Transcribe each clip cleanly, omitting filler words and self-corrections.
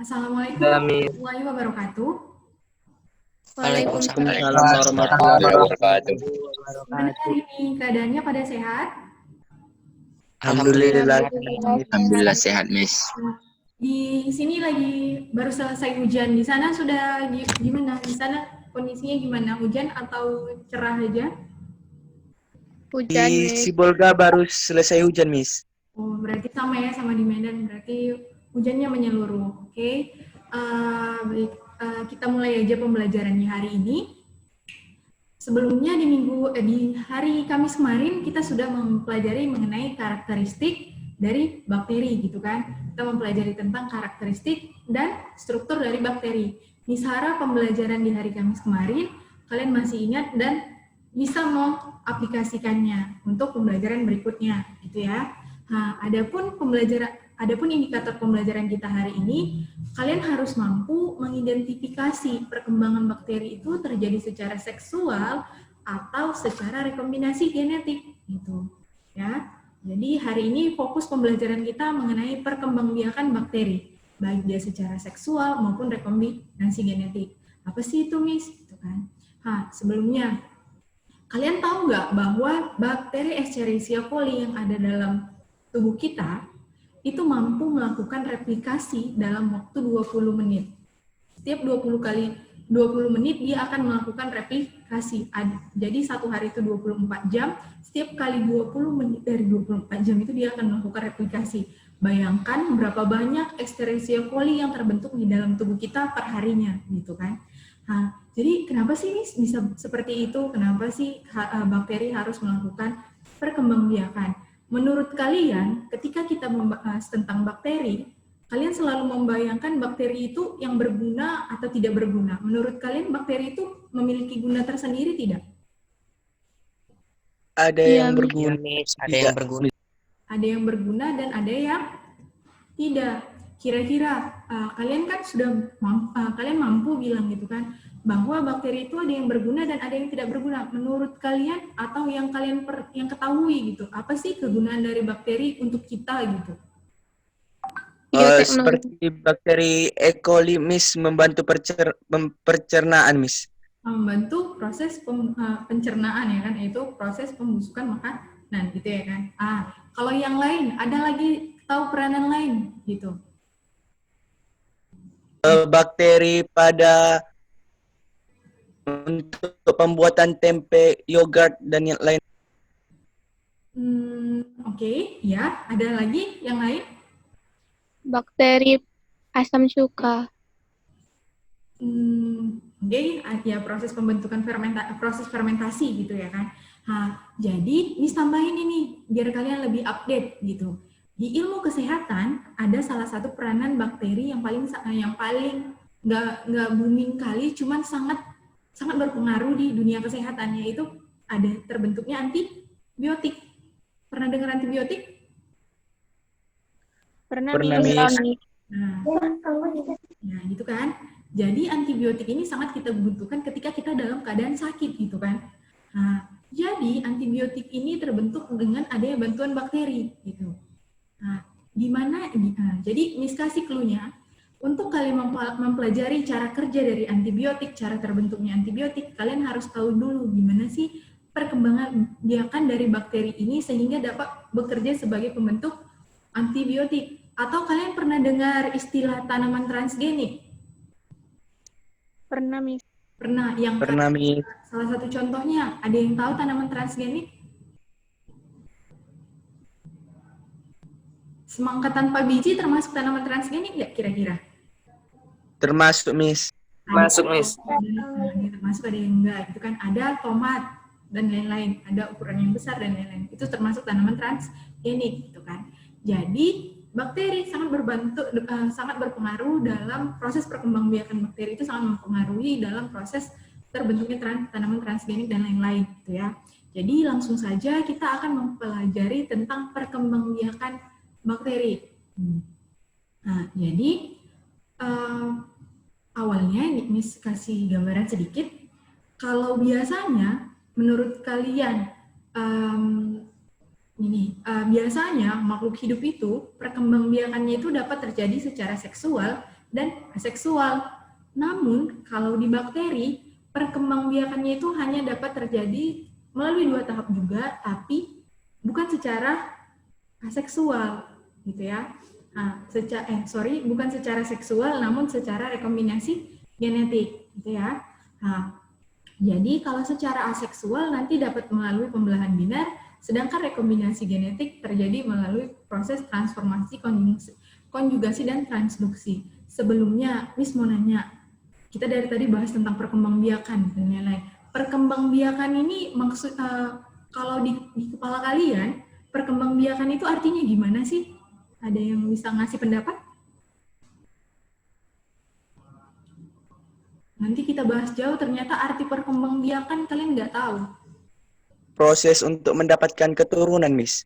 Assalamualaikum Amin. warahmatullahi wabarakatuh. Waalaikumsalam warahmatullahi wabarakatuh. Gimana hari ini keadaannya pada sehat? Alhamdulillah. Alhamdulillah sehat, Miss. Di sini lagi baru selesai hujan. Di sana sudah gimana? Di sana kondisinya gimana? Hujan atau cerah aja? Di Sibolga baru selesai hujan, Miss. Oh, berarti sama ya sama di Medan. Berarti hujannya menyeluruh. Oke. Baik. Kita mulai aja pembelajarannya hari ini. Sebelumnya di hari Kamis kemarin kita sudah mempelajari mengenai karakteristik dari bakteri gitu kan. Kita mempelajari tentang karakteristik dan struktur dari bakteri. Misal pembelajaran di hari Kamis kemarin kalian masih ingat dan bisa mengaplikasikannya untuk pembelajaran berikutnya gitu ya. Nah, adapun indikator pembelajaran kita hari ini, kalian harus mampu mengidentifikasi perkembangan bakteri itu terjadi secara seksual atau secara rekombinasi genetik gitu ya. Jadi hari ini fokus pembelajaran kita mengenai perkembangbiakan bakteri, baik dia secara seksual maupun rekombinasi genetik. Apa sih itu, Miss? Gitu kan. Nah, sebelumnya kalian tahu nggak bahwa bakteri Escherichia coli yang ada dalam tubuh kita itu mampu melakukan replikasi dalam waktu 20 menit. Setiap 20 menit dia akan melakukan replikasi. Jadi satu hari itu 24 jam, setiap kali 20 menit dari 24 jam itu dia akan melakukan replikasi. Bayangkan berapa banyak Escherichia coli yang terbentuk di dalam tubuh kita per harinya gitu kan. Nah, jadi kenapa sih bisa seperti itu? Kenapa sih bakteri harus melakukan perkembangbiakan? Menurut kalian, ketika kita membahas tentang bakteri, kalian selalu membayangkan bakteri itu yang berguna atau tidak berguna. Menurut kalian, bakteri itu memiliki guna tersendiri tidak? Ada yang berguna, Ada yang berguna. Ada yang berguna dan ada yang tidak. Kira-kira kalian kan kalian mampu bilang gitu kan bahwa bakteri itu ada yang berguna dan ada yang tidak berguna. Menurut kalian atau yang kalian yang ketahui gitu, apa sih kegunaan dari bakteri untuk kita gitu? Seperti bakteri E. coli, Miss, membantu pencernaan, Miss. Membantu proses pencernaan ya kan, yaitu proses pembusukan makanan gitu ya kan. Kalau yang lain ada lagi tahu peranan lain gitu? Bakteri pada untuk pembuatan tempe, yogurt, dan yang lain. Oke, ya. Ada lagi yang lain? Bakteri asam cuka. Oke, ya proses pembentukan proses fermentasi gitu ya kan. Nah, jadi ini tambahin ini biar kalian lebih update gitu. Di ilmu kesehatan ada salah satu peranan bakteri yang paling nggak booming kali, cuman sangat berpengaruh di dunia kesehatan, yaitu ada terbentuknya antibiotik. Pernah dengar antibiotik? Pernah Miss. Nah, gitu kan. Jadi antibiotik ini sangat kita butuhkan ketika kita dalam keadaan sakit gitu kan. Nah, jadi antibiotik ini terbentuk dengan adanya bantuan bakteri gitu. Nah, jadi Miss kasih clue-nya, untuk kalian mempelajari cara kerja dari antibiotik, cara terbentuknya antibiotik, kalian harus tahu dulu gimana sih perkembangan biakan dari bakteri ini sehingga dapat bekerja sebagai pembentuk antibiotik. Atau kalian pernah dengar istilah tanaman transgenik? Pernah, Miss. Pernah. Miss. Salah satu contohnya, ada yang tahu tanaman transgenik? Semangka tanpa biji termasuk tanaman transgenik nggak kira-kira? Termasuk, Miss. Masuk, Miss. Termasuk, ada yang enggak gitu kan. Ada tomat dan lain-lain, ada ukuran yang besar dan lain-lain. Itu termasuk tanaman transgenik gitu kan. Jadi bakteri sangat berpengaruh dalam proses perkembangbiakan bakteri, itu sangat mempengaruhi dalam proses terbentuknya tanaman transgenik dan lain-lain gitu ya. Jadi langsung saja kita akan mempelajari tentang perkembangbiakan bakteri. Nah, jadi awalnya Miss kasih gambaran sedikit. Kalau biasanya menurut kalian biasanya makhluk hidup itu perkembangbiakannya itu dapat terjadi secara seksual dan aseksual. Namun, kalau di bakteri, perkembangbiakannya itu hanya dapat terjadi melalui 2 tahap juga, tapi bukan secara aseksual, gitu ya. Nah, bukan secara seksual, namun secara rekombinasi genetik, gitu ya. Nah, jadi kalau secara aseksual nanti dapat melalui pembelahan binar, sedangkan rekombinasi genetik terjadi melalui proses transformasi, konjugasi, dan transduksi. Sebelumnya, Miss mau nanya, kita dari tadi bahas tentang perkembangbiakan dan lain-lain. Perkembangbiakan ini maksud kalau di kepala kalian, perkembangbiakan itu artinya gimana sih? Ada yang bisa ngasih pendapat? Nanti kita bahas jauh, ternyata arti perkembangbiakan kalian nggak tahu. Proses untuk mendapatkan keturunan, Miss.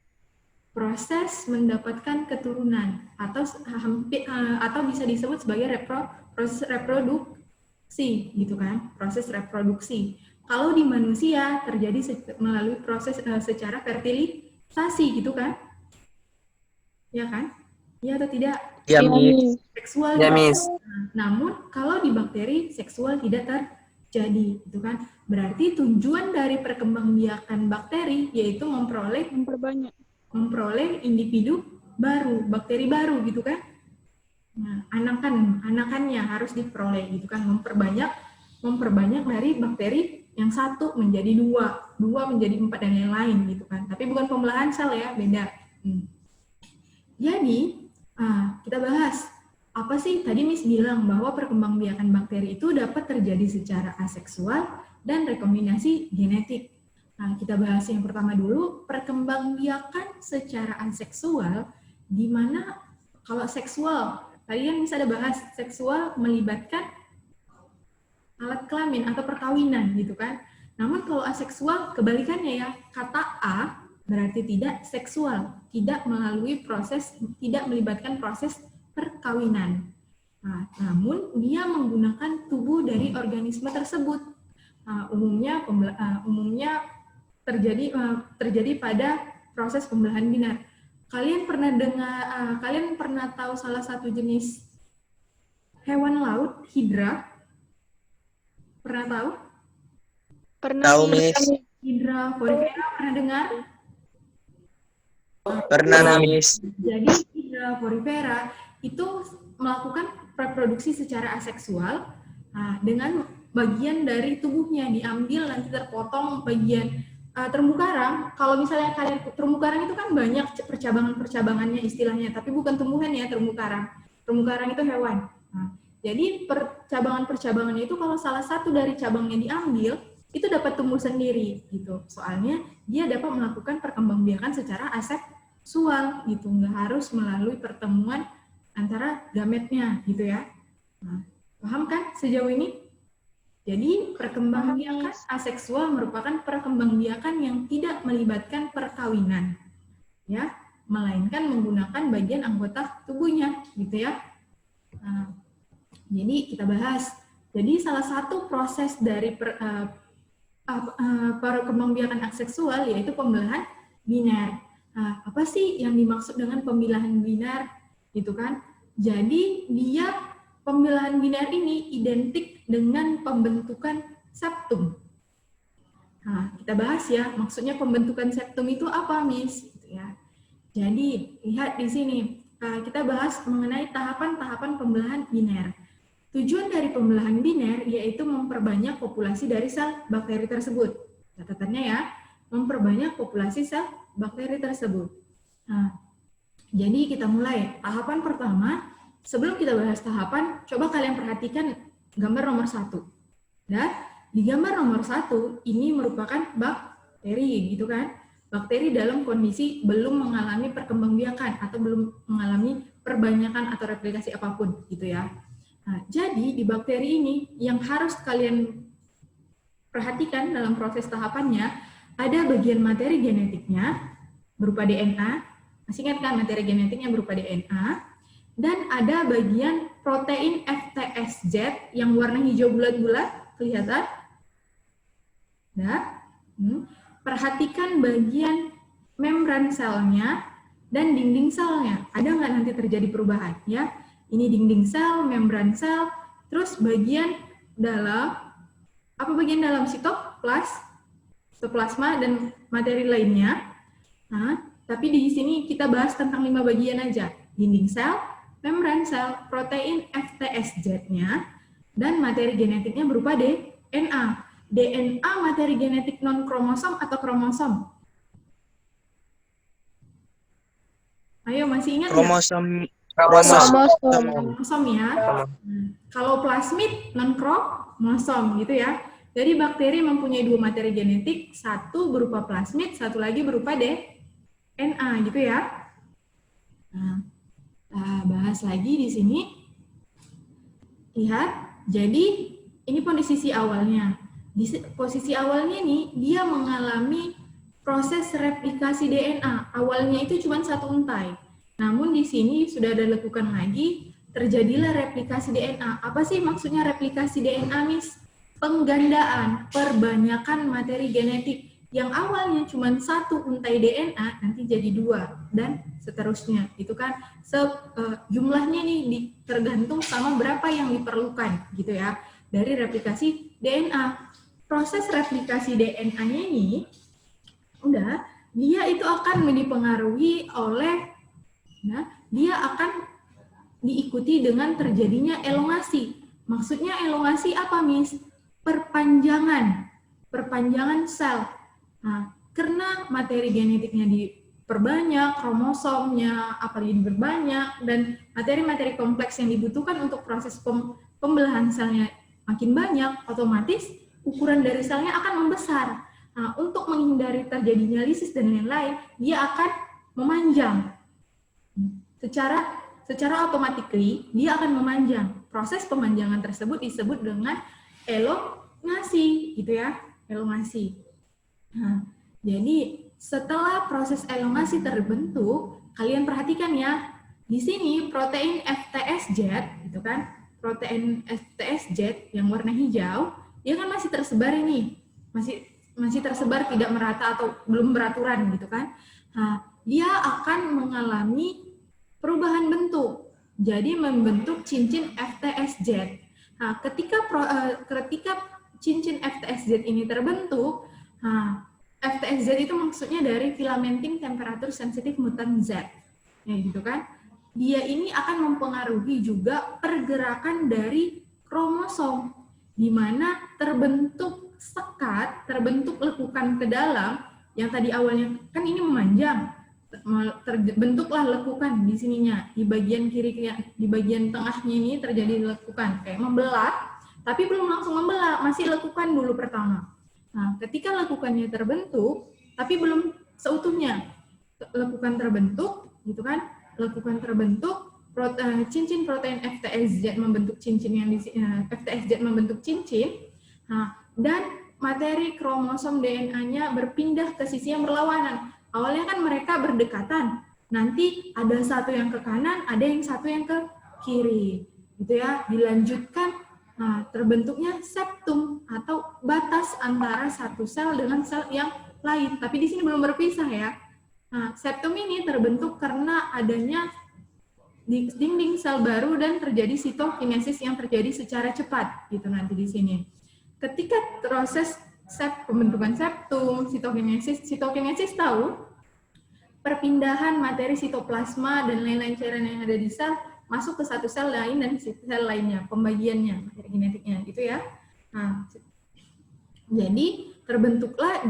Proses mendapatkan keturunan atau bisa disebut sebagai proses reproduksi, gitu kan? Proses reproduksi. Kalau di manusia terjadi melalui proses secara fertilisasi, gitu kan? Ya kan? Ya atau tidak? Ya, Miss. Seksual. Ya, Miss. Namun kalau di bakteri seksual tidak terjadi, gitu kan? Berarti tujuan dari perkembangbiakan bakteri yaitu memperoleh individu baru, bakteri baru, gitu kan? Nah, anakannya harus diperoleh, gitu kan? Memperbanyak dari bakteri yang 1 menjadi 2 menjadi 4 dan lain-lain, gitu kan? Tapi bukan pembelahan sel ya, beda. Jadi kita bahas apa sih tadi Miss bilang bahwa perkembangbiakan bakteri itu dapat terjadi secara aseksual dan rekombinasi genetik. Nah, kita bahas yang pertama dulu, perkembangbiakan secara aseksual, di mana kalau seksual, tadi kan bisa ada bahas seksual melibatkan alat kelamin atau perkawinan, gitu kan. Namun kalau aseksual, kebalikannya ya, kata A berarti tidak seksual, tidak melibatkan proses perkawinan. Nah, namun dia menggunakan tubuh dari organisme tersebut. Umumnya terjadi pada proses pembelahan binar. Kalian pernah tahu salah satu jenis hewan laut, hidra? Pernah tahu? Tahu, Miss. Hidra porifera, pernah dengar? Pernah, Miss. Jadi hidra porifera itu melakukan reproduksi secara aseksual dengan bagian dari tubuhnya diambil, nanti terpotong bagian terumbu karang. Kalau misalnya kalian terumbu karang itu kan banyak percabangan-percabangannya istilahnya, tapi bukan tumbuhan ya terumbu karang. Terumbu karang itu hewan. Jadi percabangan-percabangannya itu kalau salah satu dari cabangnya diambil, itu dapat tumbuh sendiri gitu. Soalnya dia dapat melakukan perkembangbiakan secara aseksual gitu, nggak harus melalui pertemuan antara gametnya gitu ya. Paham kan sejauh ini? Jadi perkembangbiakan aseksual merupakan perkembangbiakan yang tidak melibatkan perkawinan, ya, melainkan menggunakan bagian anggota tubuhnya, gitu ya. Jadi kita bahas. Jadi salah satu proses dari perkembangbiakan aseksual yaitu pembelahan binar. Apa sih yang dimaksud dengan pembelahan binar? Gitu kan? Jadi dia pembelahan binar ini identik dengan pembentukan septum. Kita bahas ya, maksudnya pembentukan septum itu apa, Miss? Gitu ya. Jadi lihat di sini, kita bahas mengenai tahapan-tahapan pembelahan binar. Tujuan dari pembelahan binar yaitu memperbanyak populasi dari sel bakteri tersebut. Catatannya ya, memperbanyak populasi sel bakteri tersebut. Jadi kita mulai. Tahapan pertama, sebelum kita bahas tahapan, coba kalian perhatikan gambar nomor 1. Dan di gambar nomor 1, ini merupakan bakteri, gitu kan? Bakteri dalam kondisi belum mengalami perkembangbiakan atau belum mengalami perbanyakan atau replikasi apapun, gitu ya. Jadi di bakteri ini yang harus kalian perhatikan dalam proses tahapannya, ada bagian materi genetiknya berupa DNA, masih ingat kan materi genetiknya berupa DNA, dan ada bagian protein FTSZ yang warna hijau bulat-bulat, kelihatan? Perhatikan bagian membran selnya dan dinding selnya, ada nggak nanti terjadi perubahan? Ya. Ini dinding sel, membran sel, terus bagian dalam, apa bagian dalam sitoplasma dan materi lainnya. Nah, tapi di sini kita bahas tentang 5 bagian aja. Dinding sel, membran sel, protein FTSZ-nya, dan materi genetiknya berupa DNA. DNA materi genetik non-kromosom atau kromosom? Ayo, masih ingat nggak? Kromosom. Kromosom ya. Kalau plasmid non-kromosom gitu ya. Jadi bakteri mempunyai 2 materi genetik, satu berupa plasmid, satu lagi berupa DNA gitu ya. Nah, kita bahas lagi di sini. Lihat, jadi ini posisi awalnya. Di posisi awalnya nih, dia mengalami proses replikasi DNA. Awalnya itu cuma satu untai. Namun di sini sudah ada lekukan lagi, terjadilah replikasi DNA. Apa sih maksudnya replikasi DNA, Miss? Penggandaan, perbanyakan materi genetik. Yang awalnya cuma satu untai DNA, nanti jadi 2, dan seterusnya. Itu kan jumlahnya nih tergantung sama berapa yang diperlukan, gitu ya, dari replikasi DNA. Proses replikasi DNA-nya ini, dia itu akan dipengaruhi oleh, dia akan diikuti dengan terjadinya elongasi. Maksudnya elongasi apa, Miss? Perpanjangan sel. Nah, karena materi genetiknya diperbanyak, kromosomnya apalagi diperbanyak, dan materi-materi kompleks yang dibutuhkan untuk proses pembelahan selnya makin banyak, otomatis ukuran dari selnya akan membesar. Nah, untuk menghindari terjadinya lisis dan lain-lain, dia akan memanjang. Secara otomatis dia akan memanjang. Proses pemanjangan tersebut disebut dengan elongasi, gitu ya, elongasi. Nah, jadi setelah proses elongasi terbentuk, kalian perhatikan ya, di sini protein FTSZ, gitu kan, protein FTSZ yang warna hijau, dia kan masih tersebar ini, masih tersebar tidak merata atau belum beraturan, gitu kan. Nah, dia akan mengalami perubahan bentuk, jadi membentuk cincin FTSZ. Nah, ketika cincin FTSZ ini terbentuk, FTSZ itu maksudnya dari filamenting temperature sensitive mutant Z, ya gitu kan. Dia ini akan mempengaruhi juga pergerakan dari kromosom, di mana terbentuk sekat, terbentuk lekukan ke dalam, yang tadi awalnya kan ini memanjang, terbentuklah lekukan di sininya, di bagian kiri, di bagian tengahnya ini terjadi lekukan, kayak membelah, tapi belum langsung membelah, masih lekukan dulu pertama. Nah, ketika lekukannya terbentuk, tapi belum seutuhnya, lekukan terbentuk, gitu kan? Lekukan terbentuk, cincin protein FTSZ membentuk cincin yang FTSZ membentuk cincin, dan materi kromosom DNA-nya berpindah ke sisi yang berlawanan. Awalnya kan mereka berdekatan, nanti ada satu yang ke kanan, ada yang satu yang ke kiri, gitu ya. Dilanjutkan, terbentuknya septum atau batas antara satu sel dengan sel yang lain. Tapi di sini belum berpisah ya. Nah, septum ini terbentuk karena adanya dinding sel baru dan terjadi sitokinesis yang terjadi secara cepat, gitu nanti di sini. Ketika proses pembentukan septum, sitokinesis tahu perpindahan materi sitoplasma dan lain-lain cairan yang ada di sel masuk ke satu sel lain dan sel lainnya, pembagiannya, materi genetiknya, gitu ya. Nah, jadi terbentuklah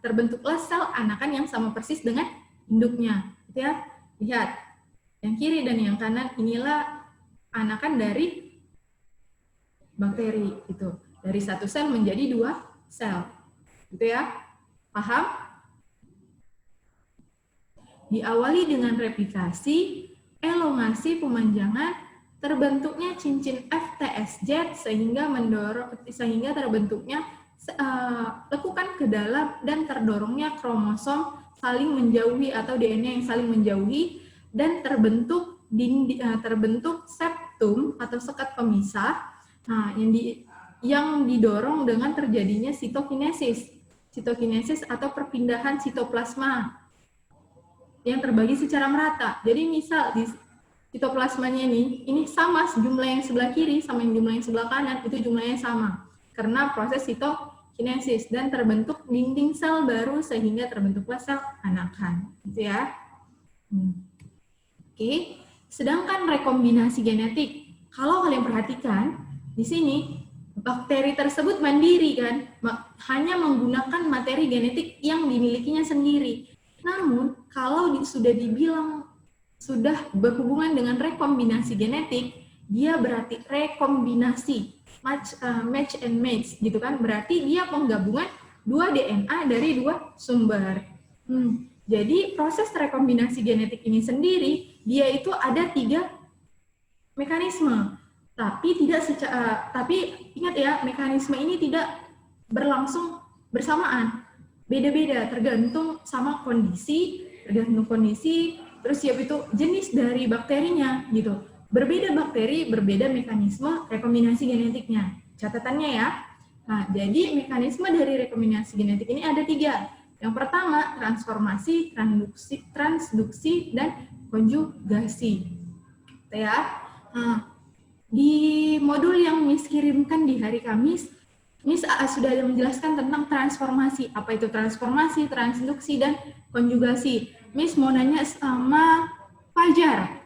terbentuklah sel anakan yang sama persis dengan induknya, gitu ya. Lihat, yang kiri dan yang kanan inilah anakan dari bakteri, gitu. Dari satu sel menjadi 2 sel, gitu ya. Paham? Diawali dengan replikasi, elongasi, pemanjangan, terbentuknya cincin FTSZ sehingga terbentuknya lekukan ke dalam dan terdorongnya kromosom saling menjauhi atau DNA yang saling menjauhi, dan terbentuk septum atau sekat pemisah. Nah, yang didorong dengan terjadinya sitokinesis atau perpindahan sitoplasma yang terbagi secara merata. Jadi misal sitoplasmanya ini sama jumlah yang sebelah kiri sama yang jumlah yang sebelah kanan, itu jumlahnya sama. Karena proses sitokinesis dan terbentuk dinding sel baru sehingga terbentuklah sel anakan. Gitu ya. Oke. Sedangkan rekombinasi genetik, kalau kalian perhatikan, di sini bakteri tersebut mandiri kan, hanya menggunakan materi genetik yang dimilikinya sendiri. Namun, kalau sudah dibilang sudah berhubungan dengan rekombinasi genetik, dia berarti rekombinasi, match and match, gitu kan? Berarti dia penggabungan 2 DNA dari 2 sumber. Jadi proses rekombinasi genetik ini sendiri, dia itu ada 3 mekanisme. Tapi ingat ya, mekanisme ini tidak berlangsung bersamaan. Beda-beda, tergantung kondisi, terus siap itu jenis dari bakterinya gitu. Berbeda bakteri, berbeda mekanisme rekombinasi genetiknya. Catatannya ya. Nah, jadi mekanisme dari rekombinasi genetik ini ada 3. Yang pertama, transformasi, transduksi, dan konjugasi. Ya. Nah, di modul yang Miss kirimkan di hari Kamis, Miss sudah menjelaskan tentang transformasi. Apa itu transformasi, transduksi, dan konjugasi. Miss mau nanya sama Fajar.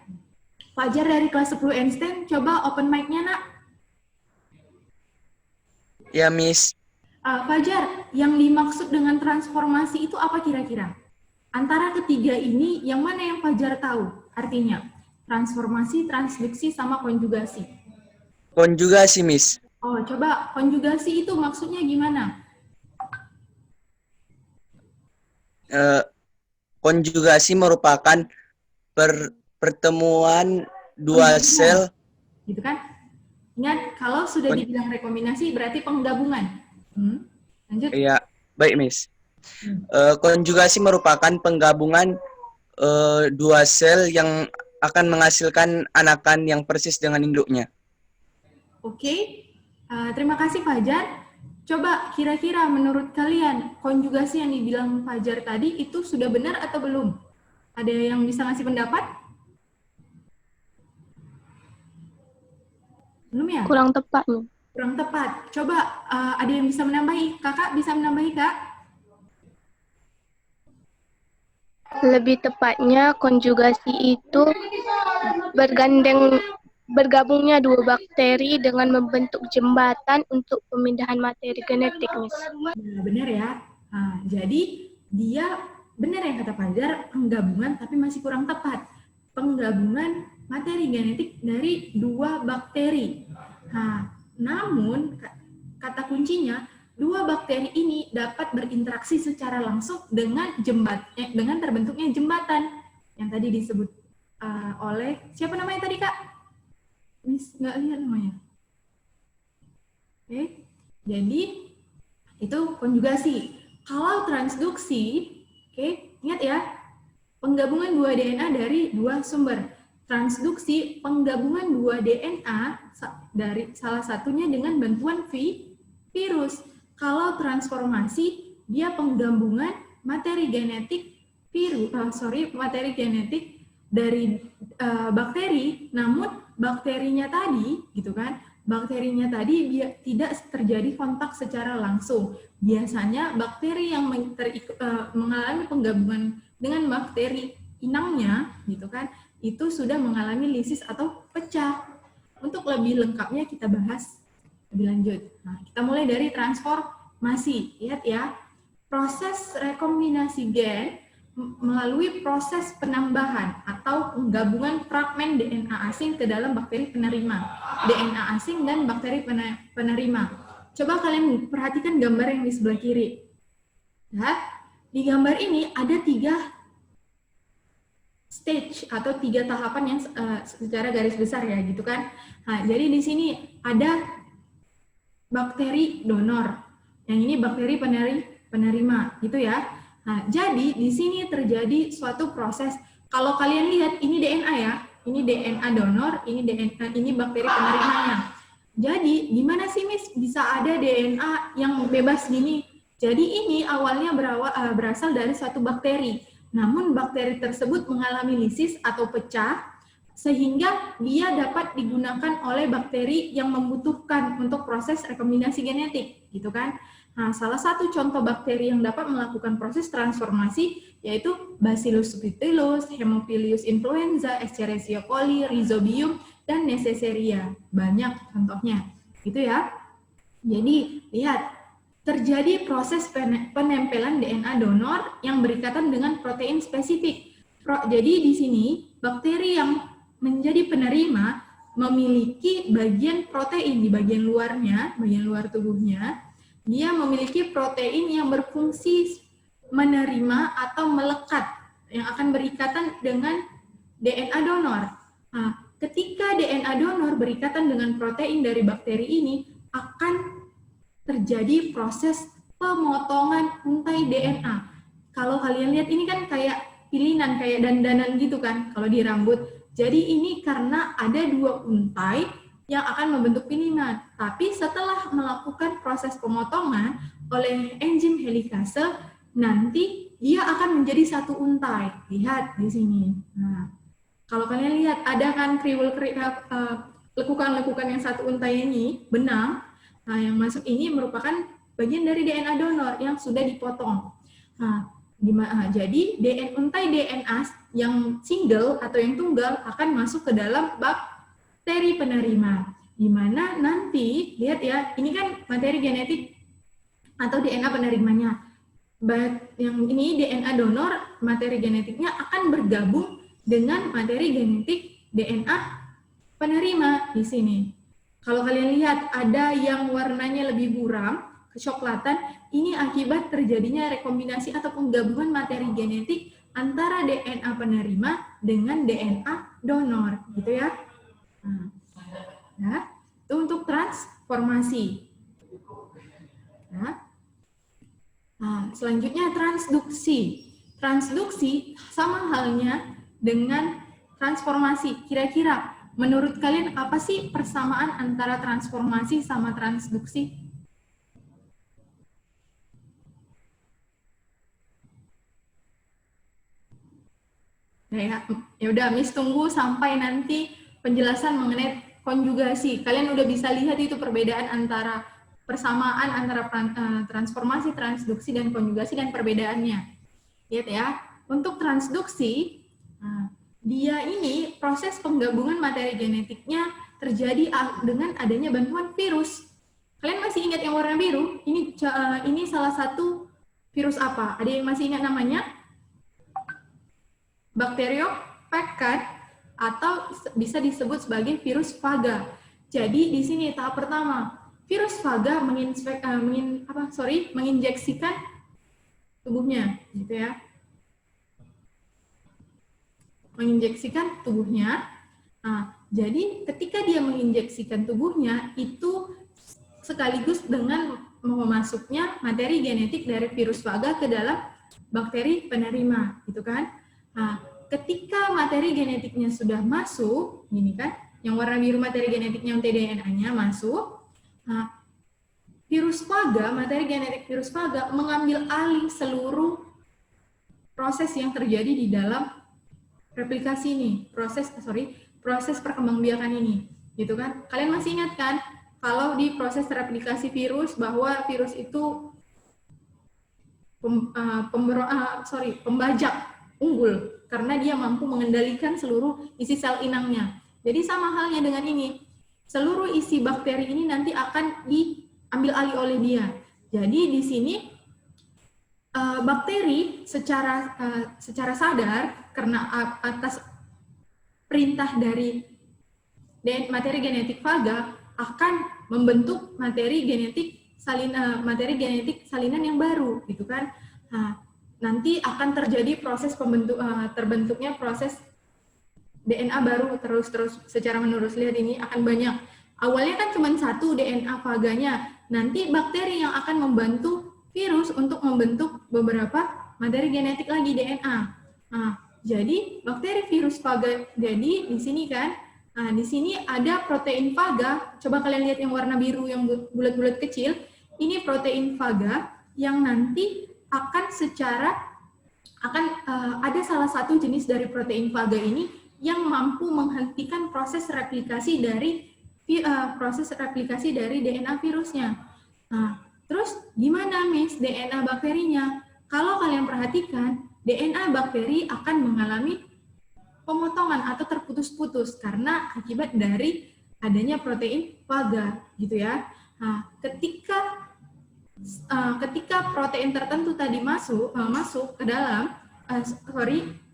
Fajar dari kelas 10 Einstein, coba open mic-nya, Nak. Ya, Miss. Fajar, yang dimaksud dengan transformasi itu apa kira-kira? Antara ketiga ini, yang mana yang Fajar tahu artinya? Transformasi, transduksi, sama konjugasi. Konjugasi, Miss. Oh, coba konjugasi itu maksudnya gimana? Konjugasi merupakan pertemuan 2 sel. Gitu kan? Ingat, kalau sudah dibilang rekombinasi berarti penggabungan. Lanjut. Iya, baik, Miss. Konjugasi merupakan penggabungan 2 sel yang akan menghasilkan anakan yang persis dengan induknya. Oke, terima kasih Fajar. Coba kira-kira menurut kalian konjugasi yang dibilang Fajar tadi itu sudah benar atau belum? Ada yang bisa ngasih pendapat? Belum ya? Kurang tepat nih. Kurang tepat. Coba ada yang bisa menambahi? Kakak bisa menambahi, Kak? Lebih tepatnya konjugasi itu bergabungnya 2 bakteri dengan membentuk jembatan untuk pemindahan materi genetik, Miss. Benar ya. Nah, jadi dia benar yang kata Fajar, penggabungan tapi masih kurang tepat. Penggabungan materi genetik dari 2 bakteri. Nah, namun kata kuncinya 2 bakteri ini dapat berinteraksi secara langsung dengan dengan terbentuknya jembatan yang tadi disebut oleh siapa namanya tadi, Kak? Miss nggak lihat namanya. Oke, jadi itu konjugasi. Kalau transduksi, oke, ingat ya, penggabungan 2 DNA dari 2 sumber. Transduksi penggabungan 2 DNA dari salah satunya dengan bantuan virus. Kalau transformasi, dia penggabungan materi genetik materi genetik dari bakteri, namun bakterinya tadi, gitu kan? Bakterinya tadi tidak terjadi kontak secara langsung. Biasanya bakteri yang mengalami penggabungan dengan bakteri inangnya, gitu kan? Itu sudah mengalami lisis atau pecah. Untuk lebih lengkapnya kita bahas lebih lanjut. Nah, kita mulai dari transformasi. Lihat ya, proses rekombinasi gen melalui proses penambahan atau penggabungan fragmen DNA asing ke dalam bakteri penerima. DNA asing dan bakteri penerima. Coba kalian perhatikan gambar yang di sebelah kiri. Nah, di gambar ini ada 3 stage atau 3 tahapan yang secara garis besar ya, gitu kan. Nah, jadi di sini ada bakteri donor, yang ini bakteri penerima, gitu ya. Nah, jadi di sini terjadi suatu proses. Kalau kalian lihat ini DNA ya, ini DNA donor, ini bakteri penerimanya. Jadi gimana sih Miss bisa ada DNA yang bebas gini? Jadi ini awalnya berasal dari suatu bakteri. Namun bakteri tersebut mengalami lisis atau pecah sehingga dia dapat digunakan oleh bakteri yang membutuhkan untuk proses rekombinasi genetik, gitu kan. Nah, salah satu contoh bakteri yang dapat melakukan proses transformasi yaitu Bacillus subtilis, Haemophilus influenza, Escherichia coli, Rhizobium, dan Neisseria. Banyak contohnya, gitu ya. Jadi, lihat, terjadi proses penempelan DNA donor yang berikatan dengan protein spesifik. Jadi di sini bakteri yang menjadi penerima memiliki bagian protein di bagian luarnya, bagian luar tubuhnya. Dia memiliki protein yang berfungsi menerima atau melekat yang akan berikatan dengan DNA donor. Nah, ketika DNA donor berikatan dengan protein dari bakteri ini, akan terjadi proses pemotongan untai DNA. Kalau kalian lihat ini kan kayak pilinan, kayak dandanan gitu kan, kalau di rambut. Jadi ini karena ada 2 untai yang akan membentuk pilihan. Tapi setelah melakukan proses pemotongan oleh enzim helikase, nanti dia akan menjadi 1 untai. Lihat di sini. Nah, kalau kalian lihat ada kan lekukan-lekukan yang 1 untai ini, benang. Nah, yang masuk ini merupakan bagian dari DNA donor yang sudah dipotong. Nah, jadi untai DNA yang single atau yang tunggal akan masuk ke dalam bakteri penerima. Di mana nanti, lihat ya, ini kan materi genetik atau DNA penerimanya. Yang ini DNA donor, materi genetiknya akan bergabung dengan materi genetik DNA penerima di sini. Kalau kalian lihat, ada yang warnanya lebih buram, kecoklatan, ini akibat terjadinya rekombinasi atau penggabungan materi genetik antara DNA penerima dengan DNA donor, gitu ya. Nah, itu untuk transformasi. Nah, selanjutnya transduksi. Transduksi sama halnya dengan transformasi. Kira-kira menurut kalian apa sih persamaan antara transformasi sama transduksi? Ya udah, Miss tunggu sampai nanti penjelasan mengenai konjugasi. Kalian udah bisa lihat itu perbedaan antara persamaan antara transformasi, transduksi, dan konjugasi dan perbedaannya. Lihat ya, untuk transduksi, dia ini proses penggabungan materi genetiknya terjadi dengan adanya bantuan virus. Kalian masih ingat yang warna biru? Ini salah satu virus apa? Ada yang masih ingat namanya? Bakteriophage atau bisa disebut sebagai virus Vaga. Jadi di sini tahap pertama, virus Vaga menginjeksikan tubuhnya, gitu ya. Menginjeksikan tubuhnya. Nah, jadi ketika dia menginjeksikan tubuhnya, itu sekaligus dengan memasuknya materi genetik dari virus Vaga ke dalam bakteri penerima, gitu kan. Nah, ketika materi genetiknya sudah masuk, ini kan, yang warna biru materi genetiknya untuk DNA-nya masuk, nah, virus Vaga, materi genetik virus Vaga mengambil alih seluruh proses yang terjadi di dalam replikasi ini, proses perkembangbiakan ini, gitu kan? Kalian masih ingat kan, kalau di proses replikasi virus bahwa virus itu pembajak unggul karena dia mampu mengendalikan seluruh isi sel inangnya. Jadi sama halnya dengan ini, seluruh isi bakteri ini nanti akan diambil alih oleh dia. Jadi di sini bakteri secara sadar karena atas perintah dari materi genetik Vaga akan membentuk materi genetik salinan yang baru, gitu kan? Nah, nanti akan terjadi proses terbentuknya proses DNA baru terus secara menerus. Lihat ini akan banyak. Awalnya kan cuma 1 DNA Vaganya. Nanti bakteri yang akan membantu virus untuk membentuk beberapa materi genetik lagi DNA. Nah, jadi bakteri virus Vaga. Jadi di sini kan, nah di sini ada protein Vaga. Coba kalian lihat yang warna biru yang bulat-bulat kecil. Ini protein Vaga yang nanti akan ada salah satu jenis dari protein Vaga ini yang mampu menghentikan proses replikasi dari DNA virusnya. Nah, terus gimana Miss DNA bakterinya? Kalau kalian perhatikan, DNA bakteri akan mengalami pemotongan atau terputus-putus karena akibat dari adanya protein faga, gitu ya. Nah, ketika protein tertentu tadi masuk ke dalam,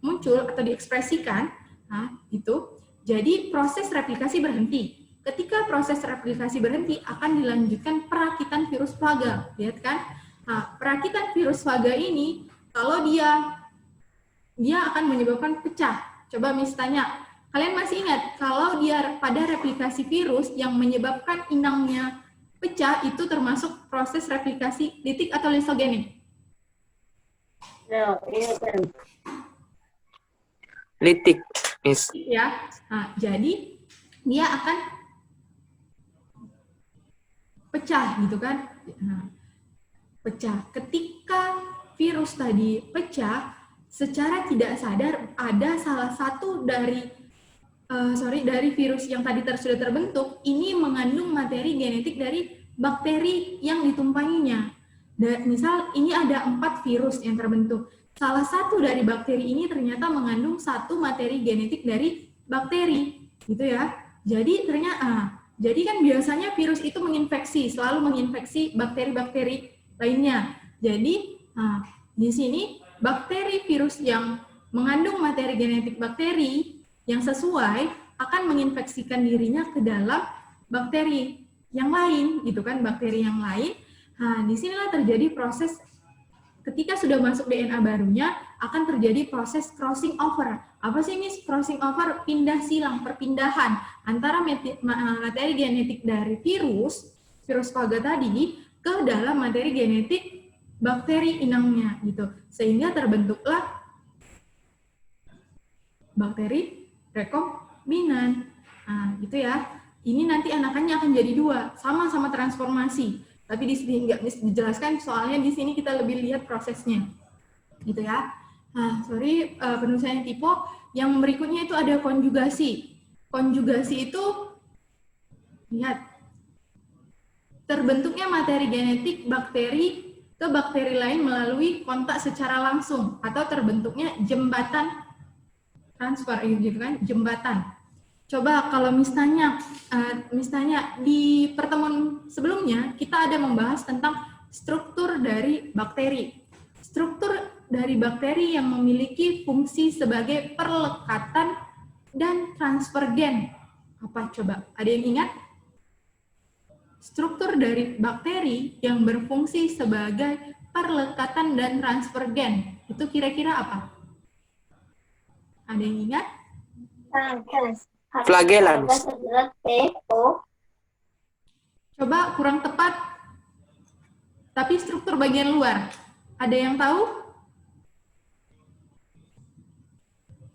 muncul atau diekspresikan, nah itu, jadi proses replikasi berhenti. Ketika proses replikasi berhenti, akan dilanjutkan perakitan virus faga, lihat kan? Nah, perakitan virus faga ini, kalau dia akan menyebabkan pecah. Coba Miss tanya, kalian masih ingat kalau dia pada replikasi virus yang menyebabkan inangnya pecah itu termasuk proses replikasi litik atau lisogenik? Litik, Miss. Ya, nah, jadi dia akan pecah gitu kan? Nah, pecah. Ketika virus tadi pecah, secara tidak sadar ada salah satu dari virus yang tadi sudah terbentuk ini mengandung materi genetik dari bakteri yang ditumpanginya. Dan misal ini ada 4 virus yang terbentuk. Salah satu dari bakteri ini ternyata mengandung satu materi genetik dari bakteri, gitu ya. Jadi ternyata, jadi kan biasanya virus itu selalu menginfeksi bakteri-bakteri lainnya. Jadi di sini bakteri virus yang mengandung materi genetik bakteri yang sesuai akan menginfeksikan dirinya ke dalam bakteri yang lain, gitu kan, bakteri yang lain. Nah, disinilah terjadi proses ketika sudah masuk DNA barunya akan terjadi proses crossing over. Apa sih Miss crossing over? Pindah silang, perpindahan antara materi genetik dari virus faga tadi ke dalam materi genetik bakteri inangnya gitu. Sehingga terbentuklah bakteri rekombinan. Nah, gitu ya. Ini nanti anakannya akan jadi 2, sama-sama transformasi. Tapi di sini nggak dijelaskan, soalnya di sini kita lebih lihat prosesnya. Gitu ya. Nah, penulisannya Tipo. Yang berikutnya itu ada konjugasi. Konjugasi itu, lihat, terbentuknya materi genetik bakteri ke bakteri lain melalui kontak secara langsung atau terbentuknya jembatan transfer, gitu kan, jembatan. Coba kalau misalnya di pertemuan sebelumnya kita ada membahas tentang struktur dari bakteri. Struktur dari bakteri yang memiliki fungsi sebagai perlekatan dan transfer gen. Apa coba? Ada yang ingat? Struktur dari bakteri yang berfungsi sebagai perlekatan dan transfer gen. Itu kira-kira apa? Ada yang ingat? Flagelan. Coba kurang tepat. Tapi struktur bagian luar. Ada yang tahu?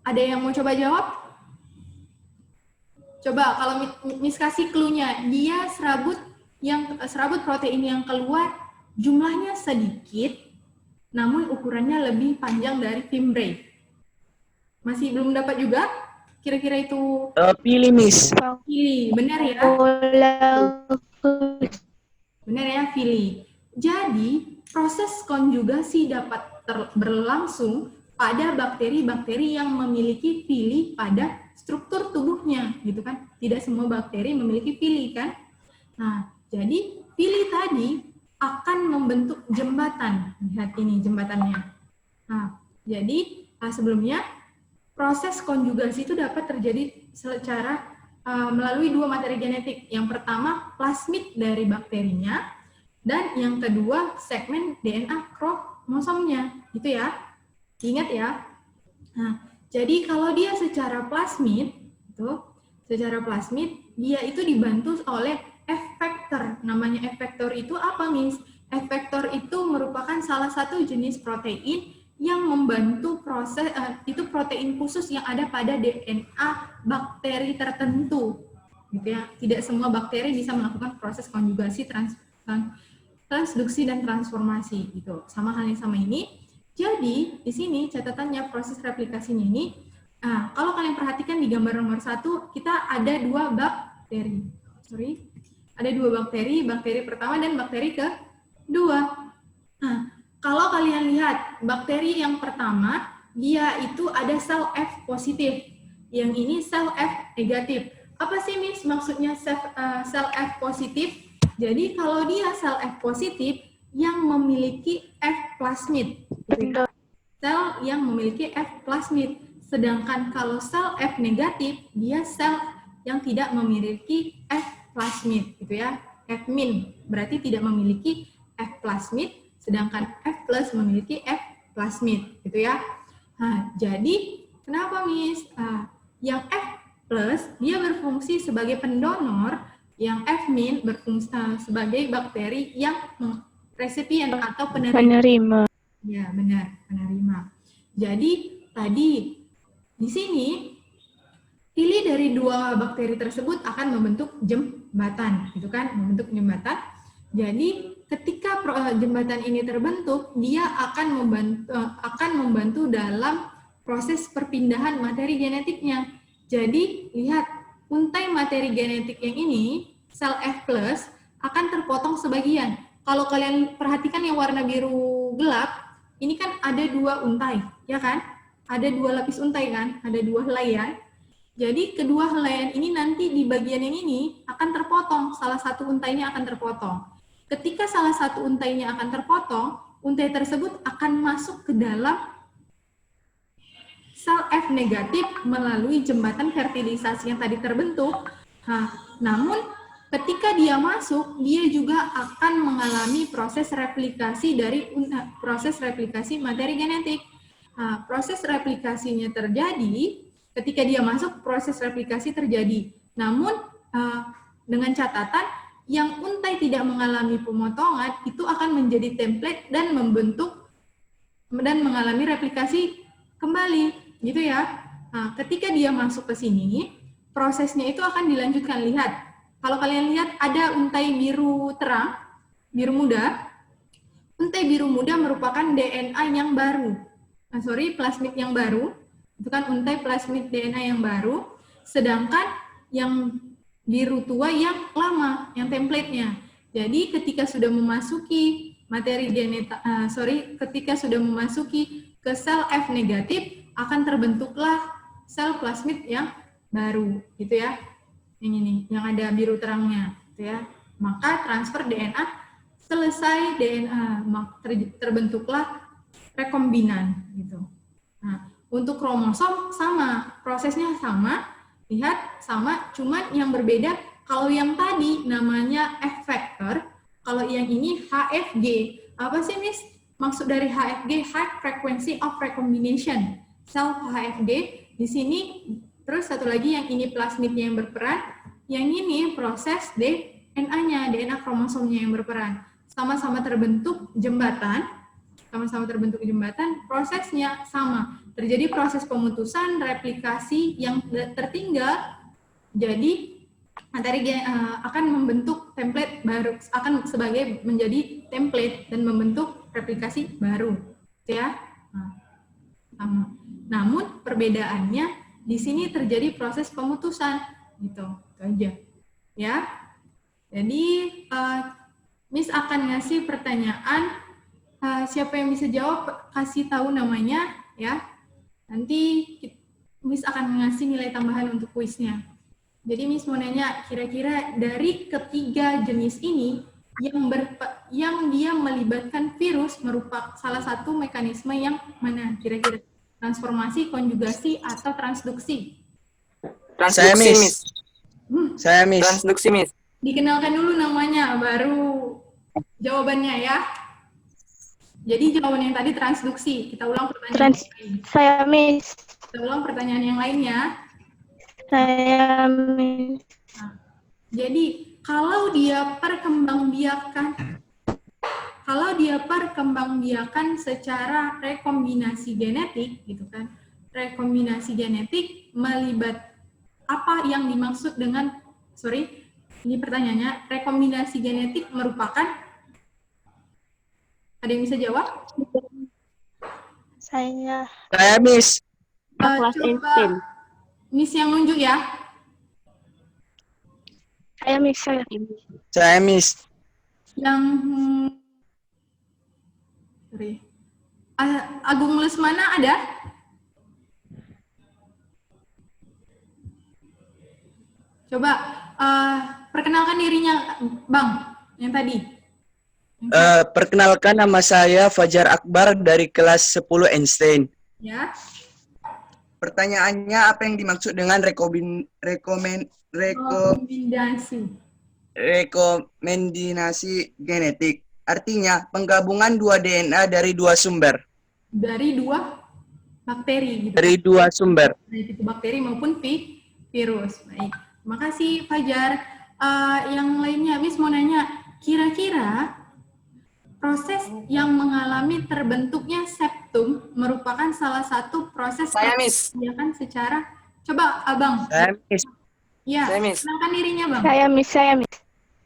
Ada yang mau coba jawab? Coba kalau Miss kasih clue-nya, dia serabut protein yang keluar jumlahnya sedikit, namun ukurannya lebih panjang dari fimbriae. Masih belum dapat juga? Kira-kira itu? Pilih, Miss. Pilih, benar ya? Benar ya, pilih. Jadi, proses konjugasi dapat berlangsung pada bakteri-bakteri yang memiliki fili pada struktur tubuhnya, gitu kan? Tidak semua bakteri memiliki fili, kan? Nah, jadi fili tadi akan membentuk jembatan. Lihat ini jembatannya. Nah, jadi sebelumnya proses konjugasi itu dapat terjadi secara melalui 2 materi genetik. Yang pertama, plasmid dari bakterinya, dan yang kedua, segmen DNA kromosomnya. Gitu ya. Ingat ya. Nah, jadi kalau dia secara plasmid, dia itu dibantu oleh efektor. Namanya efektor itu apa, Miss? Efektor itu merupakan salah satu jenis protein yang membantu proses, itu protein khusus yang ada pada DNA bakteri tertentu. Gitu ya. Tidak semua bakteri bisa melakukan proses konjugasi, transduksi, dan transformasi. Gitu. Sama halnya sama ini. Jadi, di sini catatannya proses replikasinya ini, Nah, kalau kalian perhatikan di gambar nomor 1, kita ada 2 bakteri. Ada 2 bakteri, bakteri pertama dan bakteri kedua. Nah, kalau kalian lihat, bakteri yang pertama, dia itu ada sel F positif. Yang ini sel F negatif. Apa sih, Miss, maksudnya sel F positif? Jadi, kalau dia sel F positif yang memiliki F plasmid. Sel yang memiliki F plasmid. Sedangkan kalau sel F negatif, dia sel yang tidak memiliki F plasmid, gitu ya. F min berarti tidak memiliki F plasmid, sedangkan F plus memiliki F plasmid, gitu ya. Nah, jadi kenapa, Miss? Yang F plus dia berfungsi sebagai pendonor, yang F min berfungsi sebagai bakteri yang resipien atau penerima. Ya, benar, penerima. Jadi tadi di sini, pilih dari 2 bakteri tersebut akan membentuk jembatan, gitu kan? Membentuk jembatan. Jadi ketika jembatan ini terbentuk, dia akan membantu dalam proses perpindahan materi genetiknya. Jadi lihat, untai materi genetik yang ini, sel F plus akan terpotong sebagian. Kalau kalian perhatikan yang warna biru gelap, ini kan ada 2 untai, ya kan? Ada 2 lapis untai kan, ada 2 helaian. Jadi kedua helaian ini nanti di bagian yang ini akan terpotong, salah satu untainya akan terpotong. Ketika salah satu untainya akan terpotong, untai tersebut akan masuk ke dalam sel F negatif melalui jembatan fertilisasi yang tadi terbentuk. Namun ketika dia masuk, dia juga akan mengalami proses replikasi proses replikasi materi genetik. Proses replikasinya terjadi, ketika dia masuk, proses replikasi terjadi. Namun, dengan catatan, yang untai tidak mengalami pemotongan, itu akan menjadi template dan membentuk dan mengalami replikasi kembali, gitu ya. Nah, ketika dia masuk ke sini, prosesnya itu akan dilanjutkan. Lihat, kalau kalian lihat ada untai biru terang, biru muda. Untai biru muda merupakan DNA yang baru. Plasmid yang baru, itu kan untai plasmid DNA yang baru, sedangkan yang biru tua yang lama, yang template-nya. Jadi ketika sudah memasuki ketika sudah memasuki ke sel F negatif, akan terbentuklah sel plasmid yang baru, gitu ya. Yang ini, yang ada biru terangnya, gitu ya. Maka transfer DNA selesai, terbentuklah rekombinan, gitu. Nah, untuk kromosom sama, prosesnya sama, lihat sama, cuman yang berbeda, kalau yang tadi namanya F factor, kalau yang ini HFG. Apa sih, Miss? Maksud dari HFG, High Frequency of Recombination. Sel HFG, di sini, terus satu lagi yang ini plasmidnya yang berperan, yang ini proses DNA-nya, DNA kromosomnya yang berperan. Sama-sama terbentuk jembatan, prosesnya sama. Terjadi proses pemutusan, replikasi yang tertinggal, jadi materi akan membentuk template baru, akan sebagai menjadi template dan membentuk replikasi baru, ya. Sama. Namun perbedaannya di sini terjadi proses pemutusan, gitu, itu aja, ya. Jadi Miss akan ngasih pertanyaan, siapa yang bisa jawab kasih tahu namanya, ya. Nanti Miss akan ngasih nilai tambahan untuk kuisnya. Jadi Miss mau nanya, kira-kira dari ketiga jenis ini, yang dia melibatkan virus merupakan salah satu mekanisme yang mana? Kira-kira transformasi, konjugasi, atau transduksi? Transduksi, Miss. Saya, Miss. Transduksi, Miss. Dikenalkan dulu namanya, baru jawabannya ya. Jadi jawaban yang tadi transduksi. Kita ulang pertanyaan yang lain. Saya, Miss. Kita ulang pertanyaan yang lainnya. Saya, Miss. Nah, jadi kalau dia perkembangbiakan secara rekombinasi genetik, gitu kan? Rekombinasi genetik melibat apa yang dimaksud dengan ini pertanyaannya, rekombinasi genetik merupakan, ada yang bisa jawab? Saya, Miss. kelas Coba Einstein. Miss yang nunjuk ya. Saya misalnya. Saya Miss. Yang sorry. Agung Lesmana ada? Coba perkenalkan dirinya, Bang, yang tadi. Perkenalkan, nama saya Fajar Akbar dari kelas 10 Einstein. Ya. Pertanyaannya, apa yang dimaksud dengan rekomendasi genetik? Artinya, penggabungan 2 DNA dari 2 sumber. Dari 2 bakteri gitu. Dari 2 sumber. Baik itu bakteri maupun virus. Baik. Terima kasih Fajar. Yang lainnya, Miss mau nanya, kira-kira proses yang mengalami terbentuknya septum merupakan salah satu proses Saya, Miss. kan secara. Coba Abang. Saya Miss. Ya, Saya, Miss. kenalkan dirinya Bang. Saya miss.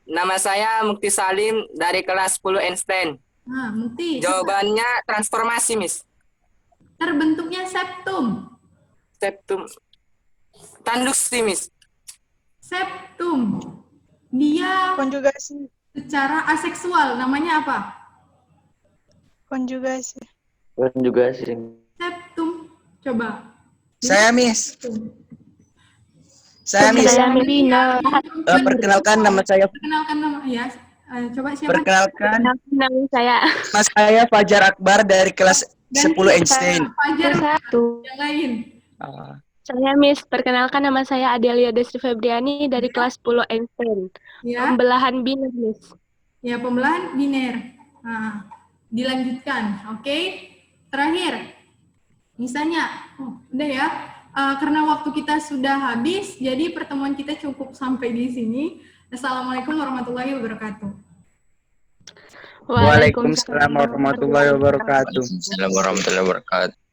Nama saya Mukti Salim dari kelas 10 Einstein. Nah, Mukti. Jawabannya transformasi, Miss. Terbentuknya septum. Septum. Tanduk sih, Miss. Septum. Dia Konjugasi. secara aseksual, namanya apa? Konjugasi. Septum. Coba. Saya Miss. Septum. Saya Miss. Saya Medina. Perkenalkan, nama saya Perkenalkan nama ya. Coba siapa? Perkenalkan, Nama saya. nama saya Fajar Akbar dari kelas 10 Einstein. Fajar Satu. yang lain. Saya Miss, perkenalkan nama saya Adelia Destri Febriani dari kelas 10 Einstein. Ya. Pembelahan biner, Miss. Ya, pembelahan biner. Nah, dilanjutkan. Oke. Terakhir. Misalnya, udah ya. Karena waktu kita sudah habis, jadi pertemuan kita cukup sampai di sini. Assalamualaikum warahmatullahi wabarakatuh. Waalaikumsalam warahmatullahi wabarakatuh. Assalamualaikum warahmatullahi wabarakatuh.